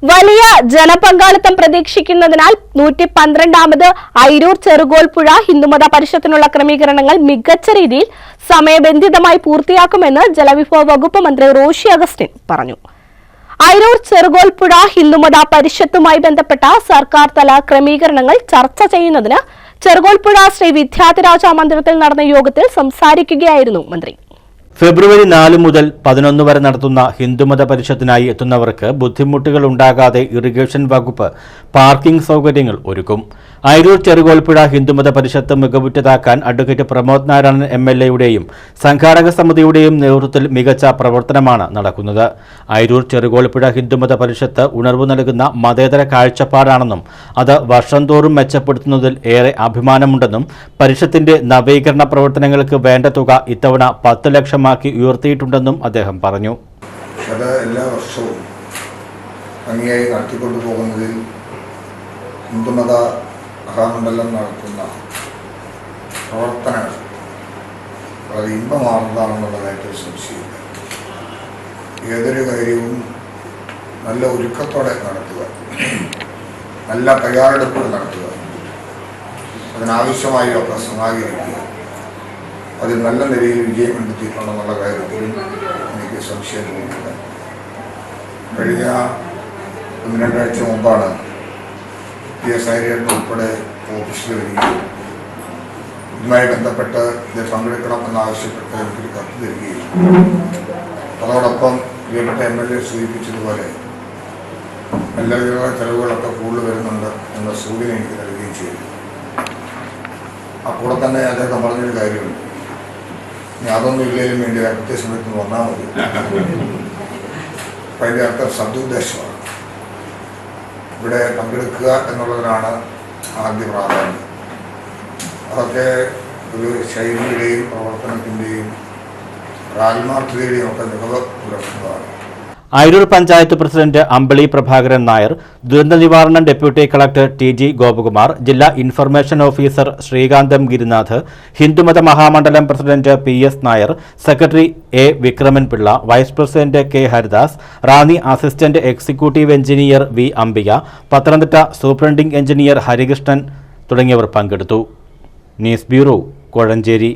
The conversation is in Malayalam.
വലിയ ജനപങ്കാളിത്തം പ്രതീക്ഷിക്കുന്നതിനാൽ 112ാമത് അയിരൂർ ചെറുകോൽപ്പുഴ ഹിന്ദുമത പരിഷത്തിനുള്ള ക്രമീകരണങ്ങൾ മികച്ച രീതിയിൽ സമയബന്ധിതമായി പൂർത്തിയാക്കുമെന്ന് ജലവിഭവ വകുപ്പ് മന്ത്രി റോഷി അഗസ്റ്റിൻ പറഞ്ഞു. അയിരൂർ ചെറുകോൽപ്പുഴ ഹിന്ദുമത പരിഷത്തുമായി ബന്ധപ്പെട്ട സർക്കാർ തല ക്രമീകരണങ്ങൾ ചർച്ച ചെയ്യുന്നതിന് ചെറുകോൽപ്പുഴ ശ്രീ വിദ്യാധിരാജ മന്ദിരത്തിൽ നടന്ന യോഗത്തിൽ സംസാരിക്കുകയായിരുന്നു മന്ത്രി. ഫെബ്രുവരി 4 മുതൽ 11 വരെ നടത്തുന്ന ഹിന്ദുമത പരിഷത്തിനായി എത്തുന്നവർക്ക് ബുദ്ധിമുട്ടുകൾ ഉണ്ടാകാതെ ഇറിഗേഷൻ വകുപ്പ് പാർക്കിംഗ് സൗകര്യങ്ങൾ ഒരുക്കും. അയിരൂർ ചെറുകോൽപ്പുഴ ഹിന്ദുമത പരിഷത്ത് മികവുറ്റതാക്കാൻ അഡ്വക്കേറ്റ് പ്രമോദ് നാരായണൻ MLA-യുടെയും സംഘാടക സമിതിയുടെയും നേതൃത്വത്തിൽ മികച്ച പ്രവർത്തനമാണ് നടക്കുന്നത്. അയിരൂർ ചെറുകോൽപ്പുഴ ഹിന്ദുമത പരിഷത്ത് ഉണർവ് നൽകുന്ന മതേതര കാഴ്ചപ്പാടാണെന്നും അത് വർഷം തോറും മെച്ചപ്പെടുത്തുന്നതിൽ ഏറെ അഭിമാനമുണ്ടെന്നും പരിഷത്തിന്റെ നവീകരണ പ്രവർത്തനങ്ങൾക്ക് വേണ്ട തുക ഇത്തവണ 10 ലക്ഷമാക്കി ഉയർത്തിയിട്ടുണ്ടെന്നും അദ്ദേഹം പറഞ്ഞു. എല്ലാ വർഷവും ഭംഗിയായി നടത്തിക്കൊണ്ടുപോകുന്നതിൽ ഹിന്ദുമത മഹാമണ്ഡലം നടത്തുന്ന പ്രവർത്തനങ്ങൾ വളരെ ഇമ്പമാർന്നതാണെന്നുള്ള കാര്യത്തിൽ സംശയമില്ല. ഏതൊരു കാര്യവും നല്ല ഒരുക്കത്തോടെ നടത്തുക, നല്ല തയ്യാറെടുപ്പുകൾ നടത്തുക, അതിനാവശ്യമായി ഒക്കെ സമാഹരിക്കുക, അതിൽ നല്ല നിലയിൽ വിജയം കണ്ടെത്തിയിട്ടുണ്ടെന്നുള്ള കാര്യത്തിലും എനിക്ക് സംശയം തോന്നുന്നില്ല. കഴിഞ്ഞ 1-2 ആഴ്ച മുമ്പാണ് ഉൾപ്പെടെ ഓഫീസിൽ വരികയും ഇതുമായി ബന്ധപ്പെട്ട് ഇത് പങ്കെടുക്കണമെന്നാവശ്യപ്പെട്ട് എനിക്കൊരു കത്ത് തരികയും അതോടൊപ്പം പ്രിയപ്പെട്ട MLA സൂചിപ്പിച്ചതുപോലെ എല്ലാ ചെലവുകളൊക്കെ കൂടുതൽ വരുന്നുണ്ട് എന്ന സൂചന എനിക്ക് നൽകുകയും ചെയ്തു. അപ്പോൾ തന്നെ അദ്ദേഹം പറഞ്ഞൊരു കാര്യമുണ്ട്, അതൊന്നും ഇല്ലെങ്കിലും വേണ്ടി കൃത്യസമയത്ത് വന്നാൽ മതി. അപ്പം അതിൻ്റെ അർത്ഥം സദുദ്ദേശമാണ്. ഇവിടെ പങ്കെടുക്കുക എന്നുള്ളതിനാണ് ആദ്യ പ്രാധാന്യം. അതൊക്കെ ഒരു ശൈലിയുടെയും പ്രവർത്തനത്തിൻ്റെയും ആത്മാർത്ഥതയുടെയും ഒക്കെ മികവ് പുലർത്തുന്നതാണ്. അയിരൂർ പഞ്ചായത്ത് പ്രസിഡന്റ് അമ്പിളി പ്രഭാകരൻ നായർ, ദുരന്ത നിവാരണ ഡെപ്യൂട്ടി കളക്ടർ TG ഗോപകുമാർ, ജില്ലാ information officer Sreekantham Girinath, Hindumatha Mahamandalam president PS Nair, secretary A Vikraman Pillai, vice president K Haridas, Ranni assistant executive engineer V Ambika, Pathanamthitta superintending engineer Harikrishnan തുടങ്ങിയവർ പങ്കെടുത്തു. News bureau, Kozhencherry.